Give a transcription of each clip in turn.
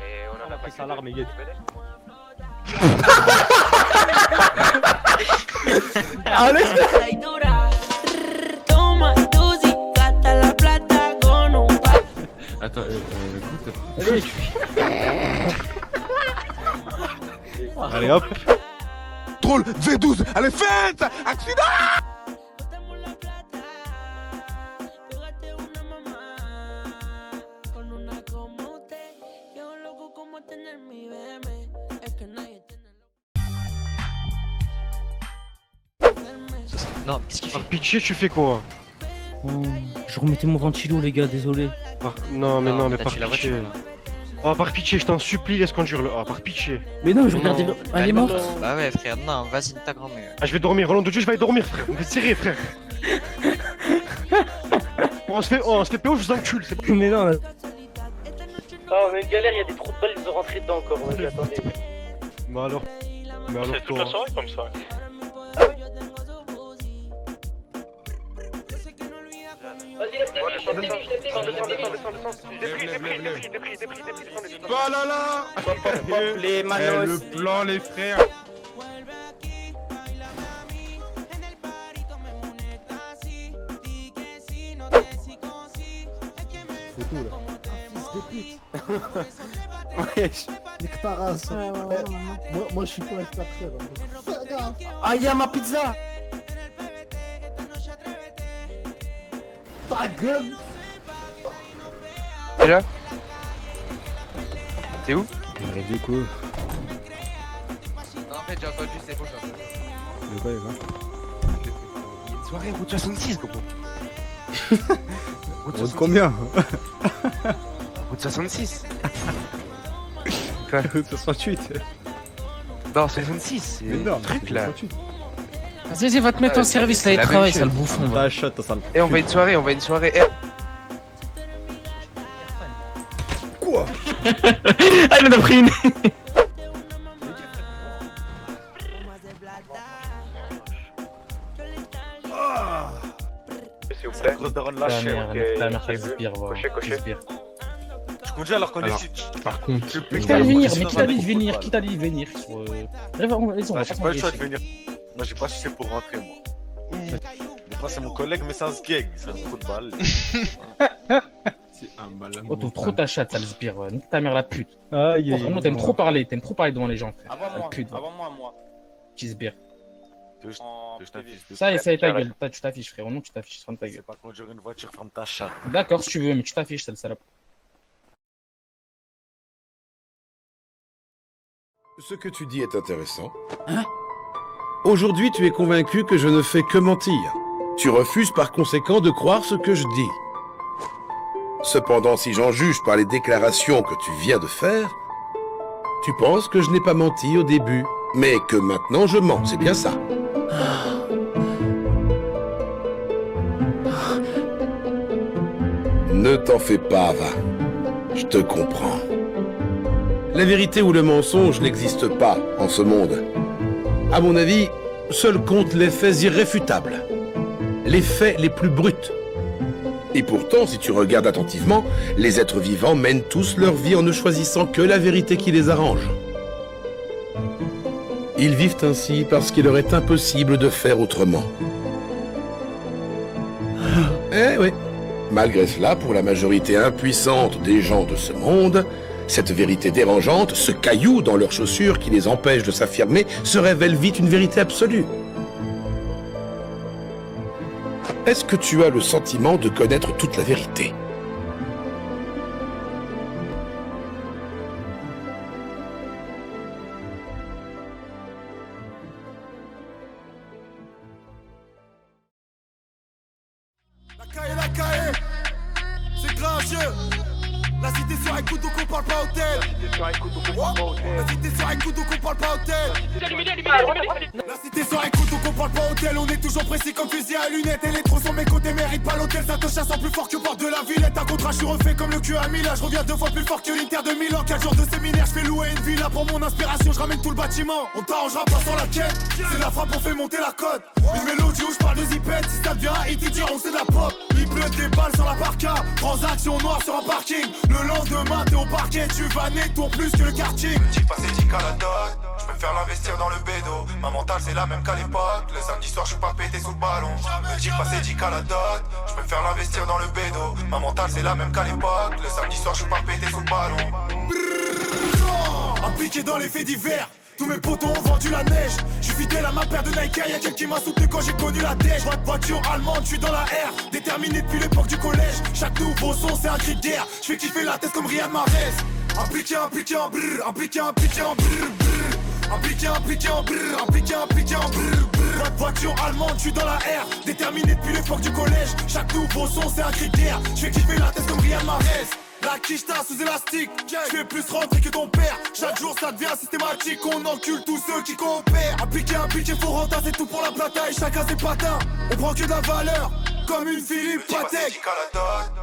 Et on en a pas l'alarme, il Attends, écoute. Allez hop. Drôle, V12, allez faites. Accident. Non, qu'est-ce qu'il fait? Par pitié, tu fais quoi? Je remettais mon ventilo, les gars, désolé. Non, mais t'as par tué la pitié. voiture. Oh, par pitié, je t'en supplie, laisse conduire le. Oh, par pitié. Mais non, je regardais le. Elle est morte. Bah ouais, frère, non, vas-y, ta grand-mère. Ah, je vais dormir, Roland de Dieu, je vais aller dormir, frère. On va se serrer, frère. On se fait PO, je vous encule, c'est bon. Mais non, là. Oh, on a une galère, il y a des trous de balles, ils ont rentré dedans encore. Vas-y, attendez. Mais alors. C'est toute la soirée comme ça. Vas-y, descends. Bah là là. Les manos. Le plan, les frères. C'est tout là. Fils de pute. Wesh. Nique ta race. Moi je suis pas extraterrestre. Ah y'a ma pizza. Ta gueule. T'es là? T'es où? Du coup. Non, en fait, j'ai entendu, c'est bon, j'ai entendu. Le bail, va. Une soirée route 66, gros. Route combien? Route 66. Route 68. Non, 66. Mais non, truc là. Vas-y, va te mettre en service, là, il la travaille, même sale chose. bouffon. Ta chatte, ta sale. Et on va une soirée. Eh. Quoi? Ah, il en a pris une. S'il vous plaît. Ta mère, ça expire, voilà. Cocher. Je conduis alors qu'on est. Par contre, Qui t'a dit venir? Mais qui t'a dit de venir? Qui t'a dit de venir? Vas-y, on va J'ai pas pas le choix s'engager. de venir. Moi j'ai pas cherché pour rentrer moi. Des fois c'est mon collègue mais sans gang, c'est un trou de balle. c'est un malin. Oh, t'ouvres trop ta chatte, sale sbire, ouais. Nique ta mère, la pute. Aïe, Oh, vraiment, t'aimes trop parler devant les gens, frère. Avant La pute, ouais. moi. Petit sbire. Je t'affiche. Ça y est, ça y est, ta gueule. Tu t'affiches, frère. Au nom, tu t'affiches, ferme ta C'est gueule. pas conduire une voiture, ferme ta chatte. D'accord, si tu veux, mais tu t'affiches, sale salope. Ce que tu dis est intéressant. Hein? Aujourd'hui, tu es convaincu que je ne fais que mentir. Tu refuses par conséquent de croire ce que je dis. Cependant, si j'en juge par les déclarations que tu viens de faire, tu penses que je n'ai pas menti au début, mais que maintenant je mens, c'est bien ça. Ne t'en fais pas, va. Je te comprends. La vérité ou le mensonge n'existe pas en ce monde. À mon avis, seuls comptent les faits irréfutables. Les faits les plus bruts. Et pourtant, si tu regardes attentivement, les êtres vivants mènent tous leur vie en ne choisissant que la vérité qui les arrange. Ils vivent ainsi parce qu'il leur est impossible de faire autrement. Eh oui. Malgré cela, pour la majorité impuissante des gens de ce monde, cette vérité dérangeante, ce caillou dans leurs chaussures qui les empêche de s'affirmer, se révèle vite une vérité absolue. Est-ce que tu as le sentiment de connaître toute la vérité ? La caille, c'est grincheux. La cité sur un coup donc on parle pas hôtel. La cité sur un coup donc on parle pas hôtel. La cité sur un coup donc on parle pas hôtel. On est toujours précis comme fusil à lunettes. Et les trous sont mes côtés méritent pas l'hôtel. Ça te chasse en plus fort que porte de la Villette. Un contrat je suis refait comme le cul à Milan. Je reviens 2 fois plus fort que l'Inter de Milan. 4 jours de séminaire, je fais louer une villa. Pour mon inspiration, je ramène tout le bâtiment. On t'arrangera pas sans la quête. C'est la frappe, on fait monter la cote. Une mélodie où je parle de zipette. Si ça devient un hit, ils diront c'est de la pop. Il pleut des balles sur la parka, transaction noire sur un parking. Le lendemain t'es au parquet, tu vas nettoyer plus que le quartier. Petit passé 10 à la dot, je préfère l'investir dans le bédo. Ma mentale c'est la même qu'à l'époque, le samedi soir je suis pas pété sous le ballon. Petit passé 10 à la dot, je préfère l'investir dans le bédo. Ma mentale c'est la même qu'à l'époque, le samedi soir je suis pas pété sous le ballon. Impliqué dans les faits divers, tous mes potos ont vendu la neige. J'suis fidèle à ma paire de Nike, y'a quelqu'un qui m'a soutenu quand j'ai connu la dèche. Voiture allemande, j'suis dans la R, déterminé depuis l'époque du collège. Chaque nouveau son c'est un cri de guerre, j'fais kiffer la tête comme Riyad Mahrez. Impliqué en brrr, impliqué en brrr, brrr. Impliqué en brrr, impliqué en brrr, brrr. Voiture allemande, j'suis dans la R, déterminé depuis l'époque du collège. Chaque nouveau son c'est un cri de guerre, j'fais kiffer la tête comme Riyad Mahrez. La quicheta sous élastique, j'fais plus rentrer que ton père. Chaque jour ça devient systématique, on encule tous ceux qui coopèrent. Impliqué, faut rentrer, c'est tout pour la plata et chacun ses patins. On prend que de la valeur, comme une Philippe Patek.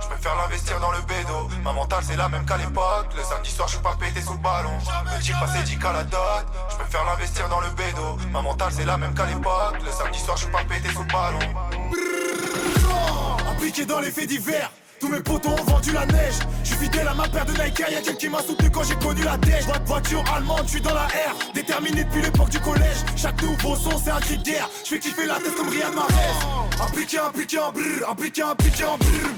Je préfère l'investir dans le bédo. Ma mentale c'est la même qu'à l'époque, le samedi soir je suis pas pété sous le ballon. Petit passé 10 à la dot, je préfère l'investir dans le bédo. Ma mentale c'est la même qu'à l'époque, le samedi soir je suis pas pété sous le ballon. Impliqué dans les faits divers, tous mes potos ont vendu la neige. J'suis fidèle à ma paire de Nike, y'a quelqu'un qui m'a soutenu quand j'ai connu la dèche. Voiture allemande, j'suis dans la R, déterminé depuis l'époque du collège. Chaque nouveau son c'est un cri de guerre, j'fais kiffer la tête comme Riyad Mahrez. Impliqué en brrr, impliqué en brrr, brrr.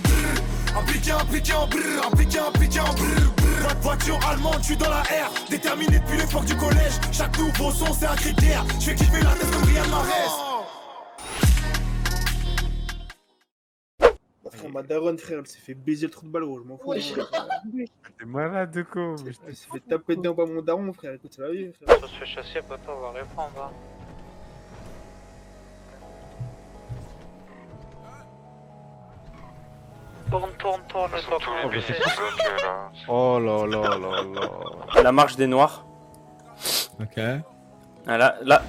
Impliqué en brrr, impliqué en brrr, brrr. Voiture allemande, j'suis dans la R, déterminé depuis l'époque du collège. Chaque nouveau son c'est un cri de guerre, j'fais kiffer la tête comme Riyad Mahrez. Frère, ma daronne, frère, elle s'est fait baiser le trou de balle, gros, je m'en fous. T'es malade de quoi? Elle s'est fait taper dedans par mon daron, frère, écoute, c'est la vie, frère. Ça se fait chasser, poteau, on va répondre. Hein. Tourne, Oh là là là là. La marche des noirs. Ok. Ah, là.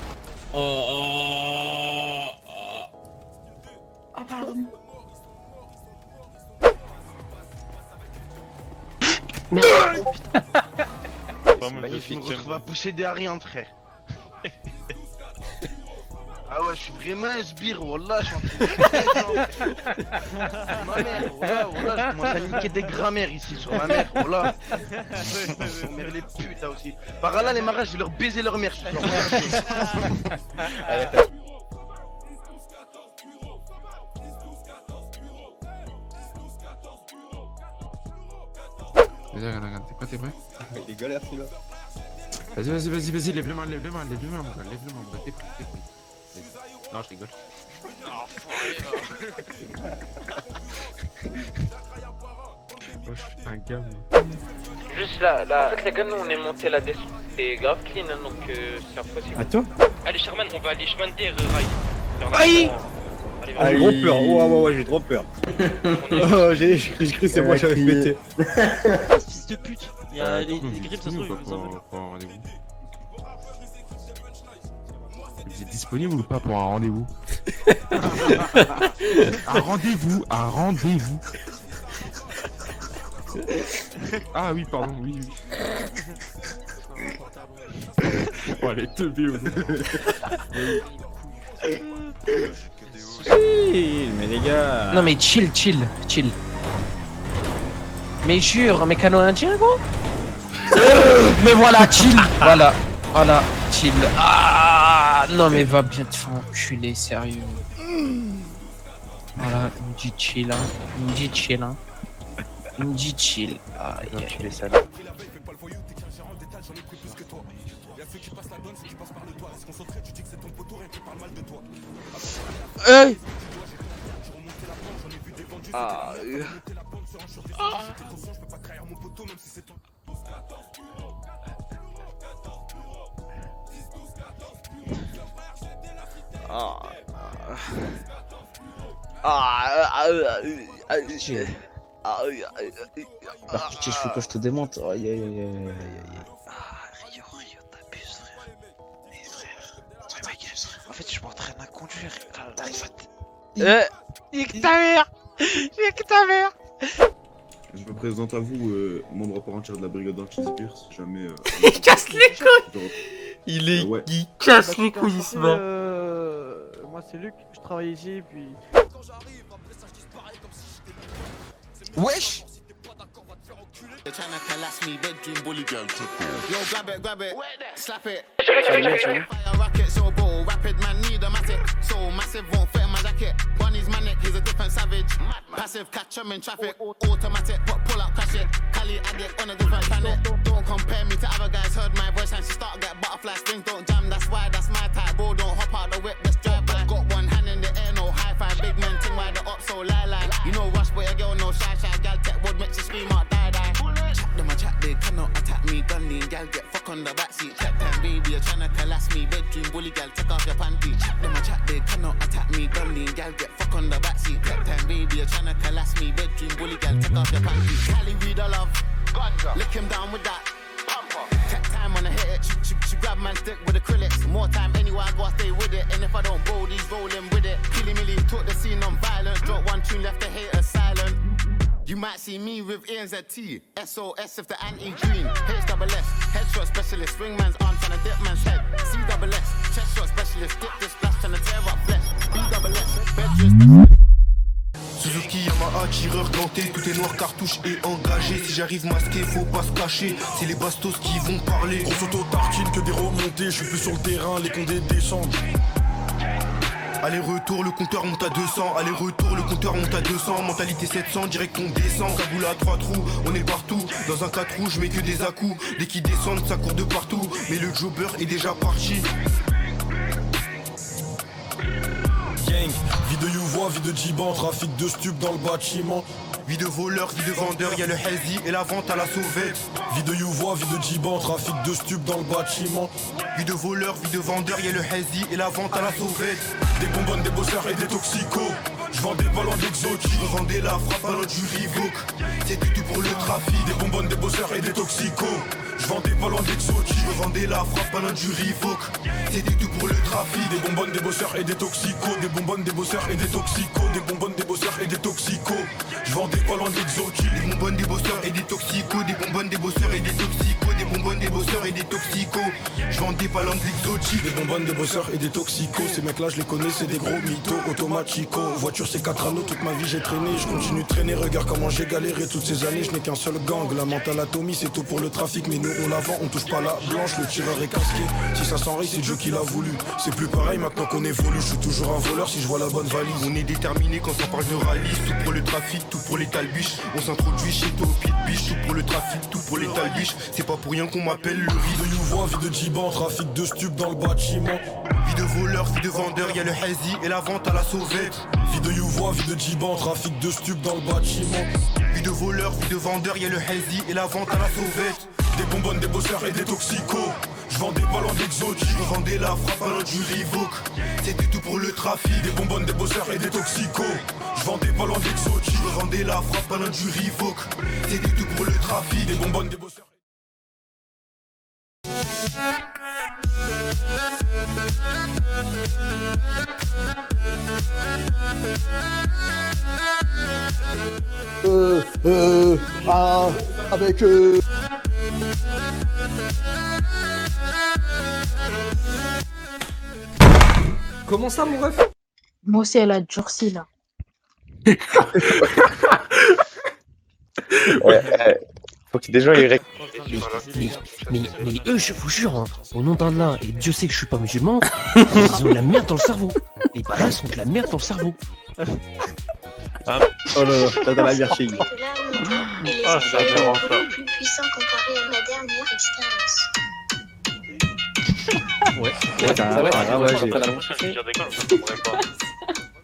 Oh, pardon. Je me retrouve à posséder à rien, frère. Ah ouais, je suis vraiment un sbire, wallah, je suis en train de ma mère, wallah, je commence à niquer des grammaires ici sur ma mère, wallah. Ma mère les putes là aussi. Par là, les marins, je vais leur baiser leur mère, je suis Regarde, t'es prêt? Il est galère celui-là. Vas-y, lève-le-moi, mon gars, t'es prêt. Non, je rigole. Oh, je suis un gars, moi. Juste là, en fait, les gars, nous on est monté la descente, c'est grave clean, hein, donc c'est impossible. Attends. Allez, Sherman, on va aller chemin de terre, Raid. Aïe! J'ai trop peur, ouais, j'ai trop peur. Oh, j'ai cru que c'est moi, j'avais pété. Fils de pute. Il y a les griffes, ça se trouve, ils vont pour un rendez-vous. Vous êtes disponible ou pas pour un rendez-vous? Un rendez-vous. Ah oui, pardon, oui. Oh, elle est teubée aussi. Mais les gars. Non mais chill. Mais jure, mais canot indien gros. Mais voilà, chill. Voilà, chill. Ah non mais va bien te faire enculer, sérieux. Voilà, il me dit chill, hein. Il me dit chill. Ah, il est sale. Hey! Pitié, je fais quoi, je te démonte. Aïe. Rio, t'abuses, frère. Mais frère, en fait, je m'entraîne à conduire. T'arrives à nique ta mère. Je me présente à vous, membre à part entière de la brigade anti-sbire, si jamais... Il casse les couilles. Il casse les couilles, il se bat. Moi c'est Luc, je travaille ici, puis... Wesh. They're trying to collapse me, bedroom bully girl. Yo, grab it, slap it. Fire rocket, so bold, rapid man need a matic. So massive, won't fit in my jacket. Bunny's manic, he's a different savage. Passive, catch him in traffic. Automatic, pull up, crash it. Cali addict on a different planet. Don't compare me to other guys. Heard my voice and she start get butterfly strings. Don't jam, that's why that's my type. Bro, don't hop out the whip, let's drive by. Got one hand in the air, no high five. Big man ting, why the up so lie. You know rush, but your girl no shy. Gal tech would make you scream out die. Chat them a chat, they cannot attack me. Gun lean, gal get fuck on the backseat. Chat time, baby, you're tryna collapse me. Bedroom bully, gal, take off your panty. Chat them a chat, they cannot attack me. Gun lean, gal get fuck on the backseat. Chat time, baby, you're tryna collapse me. Bedroom bully, gal, take off your panty. Cali, we the love. Lick him down with that. Tech time when I hit it. She grab man's dick with acrylics. More time anywhere I go, I stay with it. And if I don't bowl, he's rolling with it. Killy Millie, talk the scene on violence. Drop one tune, left the haters silent. You might see me with ANZT, SOS if the anti-green, HSS, headshot specialist, swing man's arm trying to dip man's head, CSS, chest shot specialist, dip this splash trying to tear up flesh, BSS, bedroom specialist. Suzuki, Yamaha, tireur ganté, tout est noir, cartouche et engagé. Si j'arrive masqué, faut pas se cacher, c'est les bastos qui vont parler. Grosse auto-tartine que des remontées, je suis plus sur le terrain, les condés descendent. Aller-retour, le compteur monte à 200. Aller-retour, le compteur monte à 200. Mentalité 700, direct on descend. Cagoule à 3 trous, on est partout. Dans un 4 roues, je mets que des à-coups. Dès qu'ils descendent, ça court de partout. Mais le jobber est déjà parti. Gang, vie de Youvois, vie de Djiban, trafic de stup dans le bâtiment. Vie de voleur, vie de vendeur, y'a le Hazy et la vente à la sauvette. Vie de Youvois, vie de Djiban, trafic de stup dans le bâtiment. Vie de voleur, vie de vendeur, y'a le Hazy et la vente à la sauvette. Des bonbonnes, des bosseurs et des toxicos. Je vends des ballons d'exotiques. Je vendais la frappe ballon du Reebok. C'était tout pour le trafic. Des bonbonnes, des bosseurs et des toxicos. Je vends des ballons d'exotiques. Je vendais la frappe ballon du Reebok. C'était tout pour le trafic. Des bonbonnes, des bosseurs et des toxicos. Des bonbonnes, des bosseurs et des toxicos. Des bonbonnes, des bosseurs et des toxicos. Je vends des ballons d'exotiques. Des bonbonnes, des bosseurs et des toxicos. Des bonbonnes, des bosseurs et des toxicos. Des bonbonnes, des bosseurs et des toxicos. Je vends des ballons d'exotiques. Des bonbonnes, des bosseurs et des toxicos. Ces mecs là je les connais, c'est des gros mythos. Automatico, voiture c'est 4 anneaux. Toute ma vie j'ai traîné, je continue de traîner. Regarde comment j'ai galéré toutes ces années. Je n'ai qu'un seul gang, la mentale atomie. C'est tout pour le trafic, mais nous on la vend. On touche pas la blanche, le tireur est casqué. Si ça s'enraye c'est Dieu qui l'a voulu. C'est plus pareil maintenant qu'on évolue. Je suis toujours un voleur si je vois la bonne valise. On est déterminé quand ça parle de rallye. Tout pour le trafic, tout pour les talbiches. On s'introduit chez toi au pied de biche. Tout pour le trafic, tout pour les talbiches. C'est pas pour rien qu'on m'appelle le Vie de Youvois, vie de Djiban, trafic de stup dans le bâtiment. Vie de voleur, vie de vendeur, y'a le Hazy et la vente à la sauvette. Vie de Youvois, vie de Djiban, trafic de stup dans le bâtiment. Vie de voleur, vie de vendeur, y'a le Hazy et la vente à la sauvette. Des bonbonnes, des bosseurs et des toxicos. Je vends des ballons d'exotiques. Je vendais la frappe ballon du Reebok. C'était tout pour le trafic. Des bonbonnes, des bosseurs et des toxicos. Je vends des ballons d'exotiques. Je vendais la frappe ballon du Reebok. C'était tout pour le trafic. Des bonbonnes, des bosseurs. Avec Comment ça, mon ref? Moi aussi, elle a durci là. Ouais, faut que des gens ils Mais eux, je vous jure, hein, au nom d'Allah, et Dieu sait que je suis pas musulman, ils ont de la merde dans le cerveau. Les balles ont de la merde dans le cerveau. Oh là là, t'as dans la merde chez lui. Ah, c'est vraiment ça. Plus puissant comparé à ma dernière expérience. Ouais,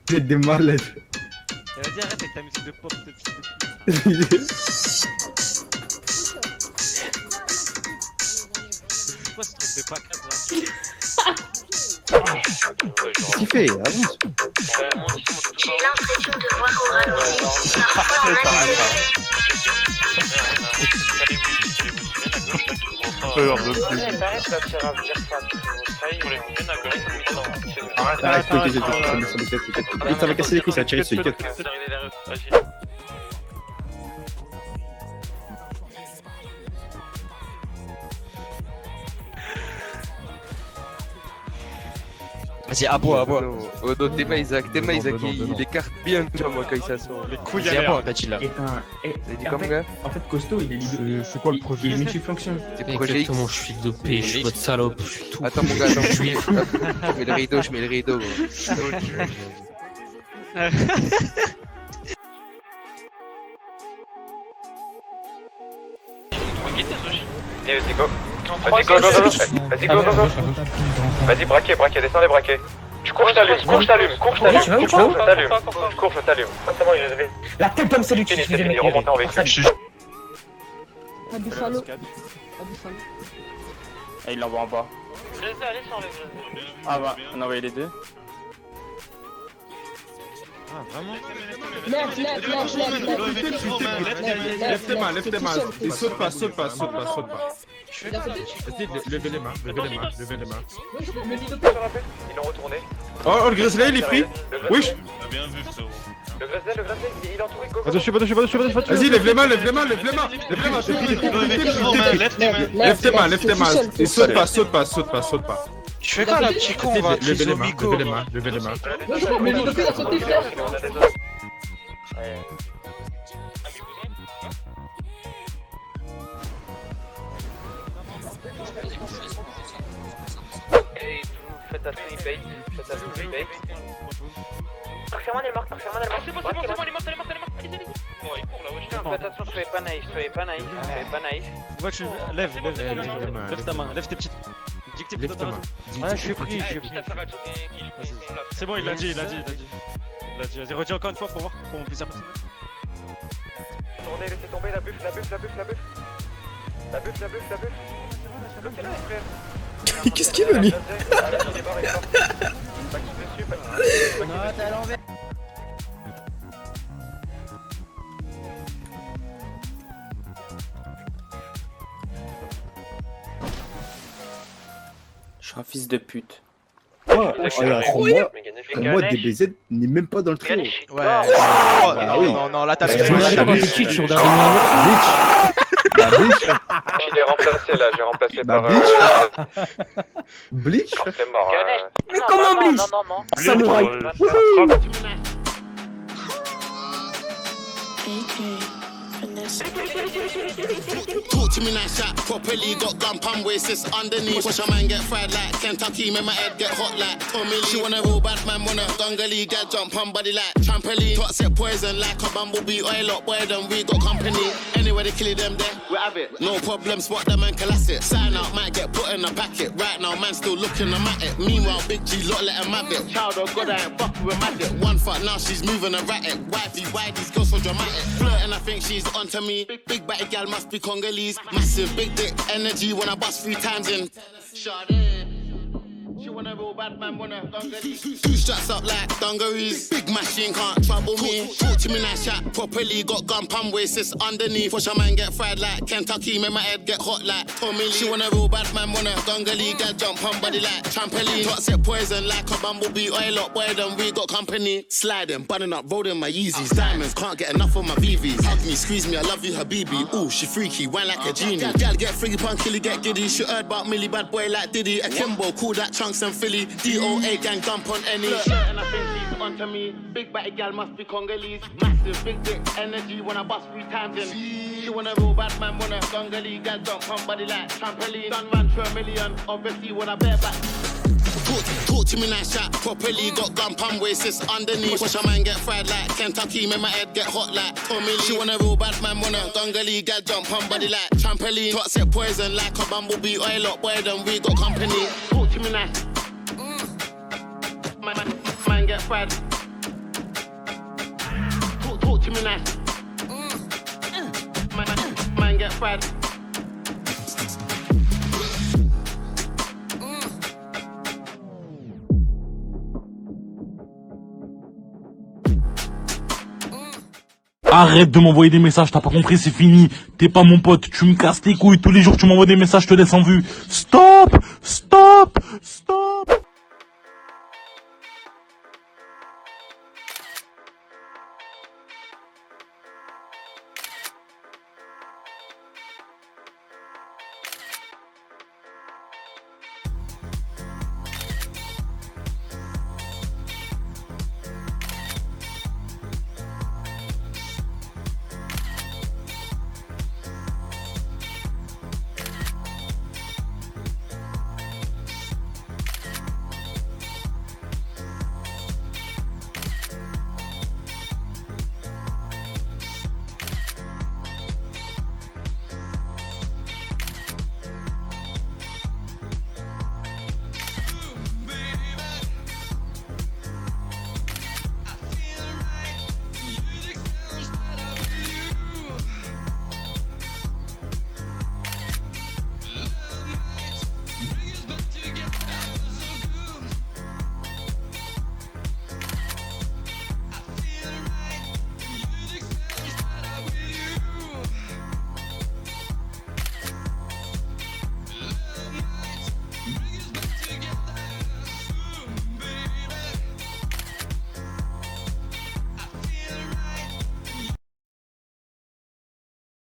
j'ai des malades. Vas-y, arrête avec ta musique de pop. Pourquoi ce truc de pas cadre Qu'est-ce qu'il fait? Avance. J'ai l'impression de voir au ralenti, parfois en accéléré. Arrête, ça va casser les couilles, ça va tirer dessus. Vas-y, aboie. Oh non, tes mains, Isaac, il écarte bien, tu vois, moi, quand il s'assoit. Les couilles à Vas-y, l'air. aboie, Kachila. T'as dit comme gars. En fait, Costaud, il est libre. C'est quoi le projet? Il est multifonction. C'est projet X. Exactement, je suis dopé, je suis votre salope, je suis tout. Attends, mon gars, attends, je mets le rideau, gros. Vas-y, go. Vas-y, go. Vas-y, braquez, descendez, braquez. Je cours, je t'allume. Je cours, je t'allume. Forcément, il est levé. La tête comme c'est lui qui Il est remonté en véhicule. Et il l'envoie en bas. Allez, sans le. Ah bah, on a envoyé les deux. Ah, vraiment? Lève tes mains. Et saute pas. Je Vas-y, levez les mains. Ils l'ont retourné. Oh, le Grizzly, il est pris. Oui. Bien vu, frérot. Le Grizzly, il est entouré. Go. Vas-y, lève les mains. Lève tes mains. Et saute pas. Je fais quoi là, petit con? On va Levez les mains. Faites à bait. Tarserman est mort. C'est bon, il est mort. Bon, il court là, wesh. Fais attention, soyez pas naïf. Ouais, lève ta main, lève tes petites. Dis que t'es plutôt dans la... Ouais, je suis pris. C'est bon, il l'a dit. Vas-y, redis encore une fois pour voir comment on peut s'apercevoir. Tournez, laissez tomber la buffe. Bloquez-la, frère. Qu'est-ce qu'il veut lui? Non, t'es à l'envers. Je suis un fils de pute. Moi, DBZ n'est même pas dans le trio. Ouais. Non, là t'as Je fait. suis Il est remplacé là, j'ai remplacé par. Bleach. C'est mort. Mais comment Bleach? Non. Samouraï. Talk to me nice shot, properly got gun palm waist, it's underneath. Watch a man get fried like Kentucky, make my head get hot like Tommy Lee. She wanna roll bad man, wanna gungali, get jump on body like trampoline. Toxic poison like a bumblebee, oil up boy, then we got company. Anyway, they kill them there, we have it. No problem, spot them and collapse it. Sign out, might get put in a packet. Right now, man still looking at it. Meanwhile, Big G lot let him have it. Child of God, I ain't fucking with magic. One fuck now, she's moving erratic. Wifey, why these girls so dramatic? Flirting, I think she's onto me. Big batty gal must be Congolese. Massive big dick energy when I bust 3 times in. She wanna roll bad man, wanna dungarees. 2 straps up like dungarees. Big machine can't trouble me. Talk to me nice shot, properly got gun palm waist, it's underneath. Watch a man get fried like Kentucky, make my head get hot like Tommy Lee. She wanna roll bad man, wanna gungali, get jump on body like trampoline. Toxic poison like a bumblebee, oil up boy, then we got company. Sliding, bunning up, rolling my Yeezys. Diamonds, can't get enough of my VVs. Hug me, squeeze me, I love you, Habibi. Ooh, she freaky, wine like a genie. Gal get freaky, punk, killy, get giddy. She heard about Millie, bad boy like Diddy. Akimbo, cool that chunks and Philly. DOA gang dump on any. And I think she's onto me. Big batty gal must be Congolese. Massive big dick energy when I bust 3 times in. She wanna roll bad man, wanna gungali, gal jump on body like trampoline. Done ran for $1 million, obviously when I bear back. Talk to me nice shot, properly got gun palm waist, it's underneath. Watch a man get fried like Kentucky, make my head get hot like Tommy Lee. She wanna roll bad man, wanna gungali, gal jump on body like trampoline. Toxic poison like a bumblebee, oil up boy, then we got company. Talk to me nice. Man get fried. Talk to me nice. Man get fried. Arrête de m'envoyer des messages, t'as pas compris, c'est fini. T'es pas mon pote, tu me casses les couilles. Tous les jours tu m'envoies des messages, je te laisse en vue. Stop!